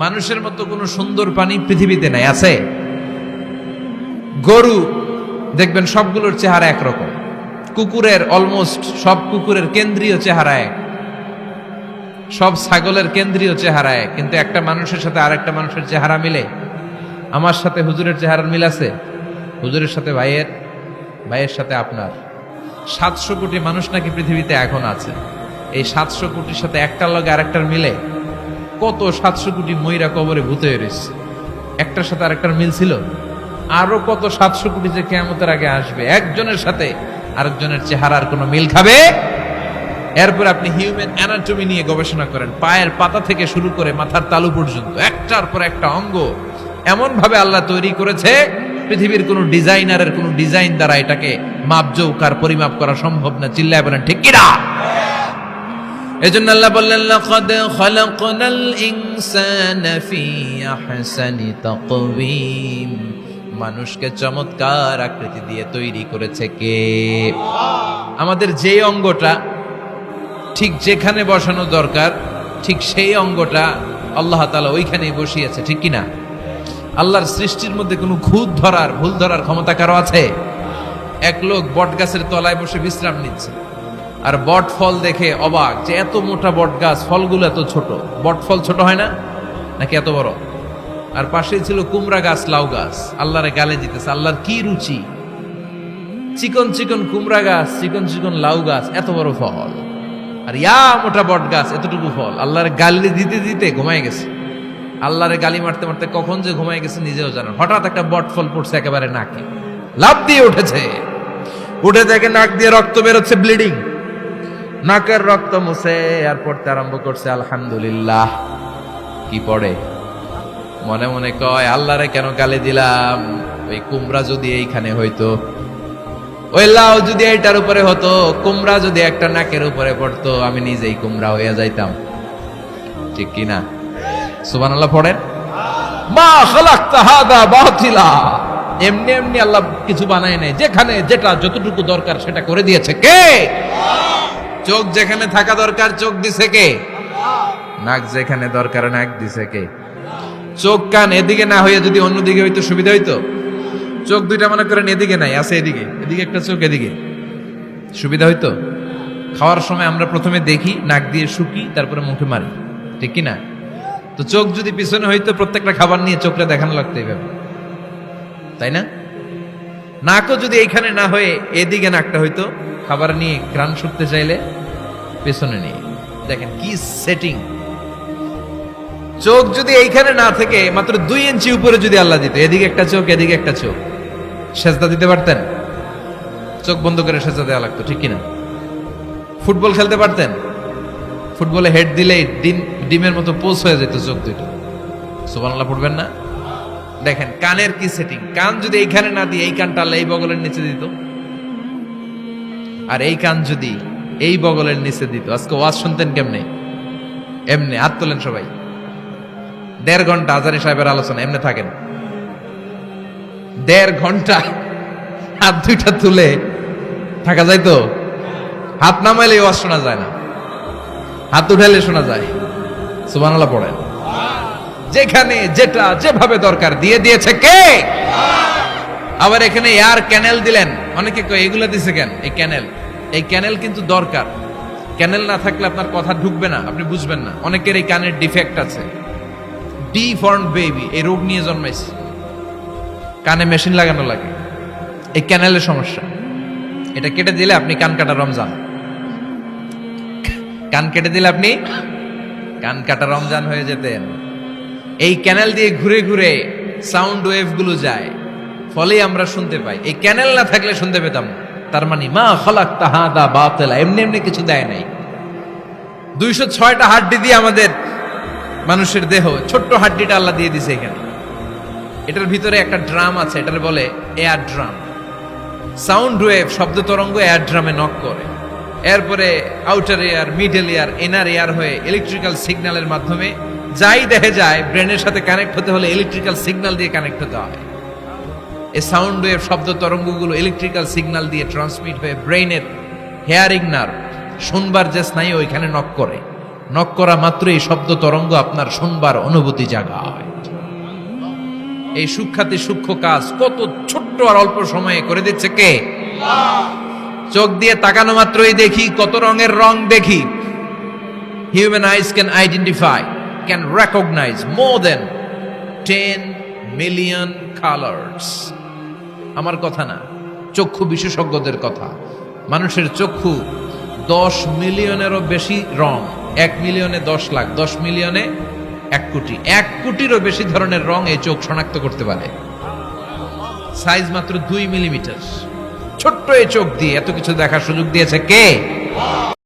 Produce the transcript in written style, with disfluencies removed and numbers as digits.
মানুষের মতো কোনো সুন্দর প্রাণী পৃথিবীতে নাই, আছে? গরু দেখবেন সবগুলোর চেহারা একরকম, কুকুরের অলমোস্ট সব কুকুরের কেন্দ্রীয় চেহারা এক, সব ছাগলের কেন্দ্রীয় চেহারা এক, কিন্তু একটা মানুষের সাথে আরেকটা মানুষের চেহারা মিলে? আমার সাথে হুজুরের চেহারার মিল আছে, হুজুরের সাথে ভাইয়ের, ভাইয়ের সাথে আপনার। 700 কোটি মানুষ নাকি পৃথিবীতে এখন আছে, এই 700 কোটির সাথে একটার লগে আরেকটার মিলে? কত 700 কোটি ময়রা কবরে ভূত হয়ে রয়েছে, একটার সাথে আরেকটার মিল ছিল? আরো কত 700 কোটি যে কিয়ামতের আগে আসবে, একজনের সাথে আরেকজনের চেহারার কোনো মিল খাবে? এরপর আপনি হিউম্যান অ্যানাটমি নিয়ে গবেষণা করেন, পায়ের পাতা থেকে শুরু করে মাথার তালু পর্যন্ত একটার পর একটা অঙ্গ এমন ভাবে আল্লাহ তৈরি করেছে, পৃথিবীর কোন ডিজাইনারের কোন ডিজাইন দ্বারা এটাকে মাপজৌকার পরিমাপ করা সম্ভব না। চিল্লায় বলেন ঠিক কিনা? এজন্য আল্লাহ বললেন, লাকাদ খালাকনাল ইনসানা ফি আহসানি তাকওয়িম, মানুষকে চমৎকার আকৃতি দিয়ে তৈরি করেছে কে? আমাদের যে অঙ্গটা ঠিক যেখানে বসানো দরকার, ঠিক সেই অঙ্গটা আল্লাহ তাআলা ওইখানেই বসিয়েছে, ঠিক কিনা? আল্লাহর সৃষ্টির মধ্যে কোনো খুঁত ধরার, ভুল ধরার ক্ষমতা কারো আছে? এক লোক বট গাছের তলায় বসে বিশ্রাম নিচ্ছে, আর বট ফল দেখে অবাক যে এত মোটা বট গাছ, ফলগুলো এত ছোট। বট ফল ছোট হয় না নাকি এত বড়? আর পাশেই ছিল কুমড়া গাছ, লাউ গাছ। আল্লাহরে গালে দিতেছে, আল্লাহর কি রুচি! চিকন চিকন কুমড়া গাছ, চিকন চিকন লাউ গাছ, এত বড় ফল, আর ইয়া মোটা বট গাছ, এতটুকু ফল। আল্লাহর গালি দিতে দিতে ঘুমায় গেছে। আল্লাহরে গালি মারতে মারতে কখন যে ঘুমায় গেছে নিজেও জানেন। হঠাৎ একটা বট ফল পড়ছে একেবারে নাকে, লাফ দিয়ে উঠেছে, উঠে দেখে নাক দিয়ে রক্ত বেরোচ্ছে, ব্লিডিং। নাকের রক্ত মুছে আর পড়তে আরম্ভ করছে আলহামদুলিল্লাহ। কি পড়ে? মনে মনে কয়, আল্লাহরে কেন গালি দিলাম? ওই কুমড়া যদি এইখানে হইতো, ওই লাউ যদি এইটার উপরে হতো, কুমড়া যদি একটা নাকের উপরে পড়তো, আমি নিজেই কুমড়া হয়ে যাইতাম। ঠিক কিনা? সুবহানাল্লাহ পড়েন। মা খালাকতা হাদা বাতিলা, এমনি এমনি আল্লাহ কিছু বানায় নাই, যেখানে যেটা যতটুকু দরকার সেটা করে দিয়েছে কে? চোখ যেখানে থাকা দরকার চোখ দিছে কে? নাক যেখানে দরকার নাক দিছে কে? চোখ কান এদিকে না হয়ে যদি অন্যদিকে হইতো সুবিধা হইতো? চোখ দুইটা মনে করেন এদিকে নাই, আছে এদিকে, এদিকে একটা চোখ, এদিকে সুবিধা হইতো? খাওয়ার সময় আমরা প্রথমে দেখি, নাক দিয়ে শুকি, তারপরে মুখে মারি, ঠিক কিনা? তো চোখ যদি পিছনে হইতো, প্রত্যেকটা খাবার নিয়ে চোখটা দেখানো লাগতো এইভাবে, তাই না? নাকও যদি এইখানে না হয়ে এদিকে নাকটা হইতো, খাবার নিয়ে ঘ্রাণ শুকতে চাইলে পেছনে নিয়ে। দেখেন কি সেটিং! চোখ যদি এইখানে না থেকে মাত্র 2 ইঞ্চি উপরে যদি আল্লাহ দিত, এদিকে একটা চোখ এদিকে একটা চোখ, সেজদা দিতে পারতেন? চোখ বন্ধ করে সেজদা দেওয়া লাগতো, ঠিক কিনা? ফুটবল খেলতে পারতেন? ফুটবলে হেড দিলেই ডিমের মতো পোজ হয়ে যেত চোখ দুটো। সুবহানাল্লাহ পড়বেন না? দেখেন কানের কি সেটিং! কান যদি এইখানে না দিয়ে এই কানটা আল্লাহ এই বগলের নিচে দিত, আর এই কান যদি এই বগলের নিচে দিত, আজকে ওয়াজ শুনতেন কেমনে? এমনি। হাত তোলেন সবাই। 1.5 ঘন্টা আজারি সাহেবের আলোচনা, এমনি থাকেন 1.5 ঘন্টা, হাত দুইটা তুলে থাকা যায় তো? হাত নামাইলে ওয়াজ শোনা যায় না, হাত উঠাইলে শোনা যায়। সুবহানাল্লাহ পড়েন। যেখানে যেটা যেভাবে দরকার দিয়ে দিয়েছে কে? আবার এখানে এয়ার ক্যানেল দিলেন। অনেকে কয় এগুলা দিছে কেন? এই ক্যানেল কিন্তু দরকার। ক্যানেল না থাকলে আপনার কথা ঢুকবে না, আপনি বুঝবেন না। অনেকের এই কানের ডিফেক্ট আছে, ডিফর্ম বেবি, এই রোগ নিয়ে জন্মাইছে, কানে মেশিন লাগানো লাগে, এই ক্যানেলের সমস্যা। এটা কেটে দিলে আপনি কান কাটা রমজান, কান কেটে দিলে আপনি কান কাটা রমজান হয়ে যেতেন। এই ক্যানেল দিয়ে ঘুরে ঘুরে সাউন্ড ওয়েভ গুলো যায়, ফলে আমরা শুনতে পাই। এই ক্যানেল না থাকলে শুনতে পেতাম না। তার মানে মা খালাকতা হাদা বাতিলা, এমনি এমনি কিছু দেয় নাই। 206টা হাড্ডি দিয়ে আমাদের মানুষের দেহ, ছোট্ট হাড্ডিটা আল্লাহ দিয়ে দিছে এখানে। এটার ভিতরে একটা ড্রাম আছে, এটার বলে এয়ার ড্রাম। সাউন্ড ওয়েভ, শব্দ তরঙ্গ এয়ার ড্রামে নক করে, এরপরে outer air, middle air, inner air হয়ে ইলেকট্রিক্যাল সিগন্যালের মাধ্যমে যাই দেখে যায়, ব্রেনের সাথে কানেক্ট হতে হলে ইলেকট্রিক্যাল সিগন্যাল দিয়ে কানেক্ট হতে হয়। এই সাউন্ড ওয়েভ, শব্দ তরঙ্গগুলো ইলেকট্রিক্যাল সিগন্যাল দিয়ে ট্রান্সমিট হয়ে ব্রেইনের হেয়ারিং নার্ভ, শুনবার যে স্নায়ু, ওইখানে নক করে। নক করা মাত্র এই শব্দ তরঙ্গ আপনার শুনবার অনুভূতি জাগায়। এই সূক্ষ্মাতি সূক্ষ্ম কাজ কত ছোট্ট আর অল্প সময়ে করে দিচ্ছে কে? চোখ দিয়ে তাকানো মাত্রই দেখি কত রঙের রং দেখি। Human eyes can identify, can recognize more than 10 million colors. আমার কথা না, চক্ষু বিশেষজ্ঞদের কথা। মানুষের চক্ষু 10 মিলিয়নেরও বেশি রং, 1 মিলিয়নে 10 লাখ, 10 মিলিয়নে 1 কোটি, 1 কোটিরও বেশি ধরনের রং এই চোখ শনাক্ত করতে পারে। সাইজ মাত্র 2 মিলিমিটার। ছোট্ট এই চোখ দিয়ে এত কিছু দেখার সুযোগ দিয়েছে কে?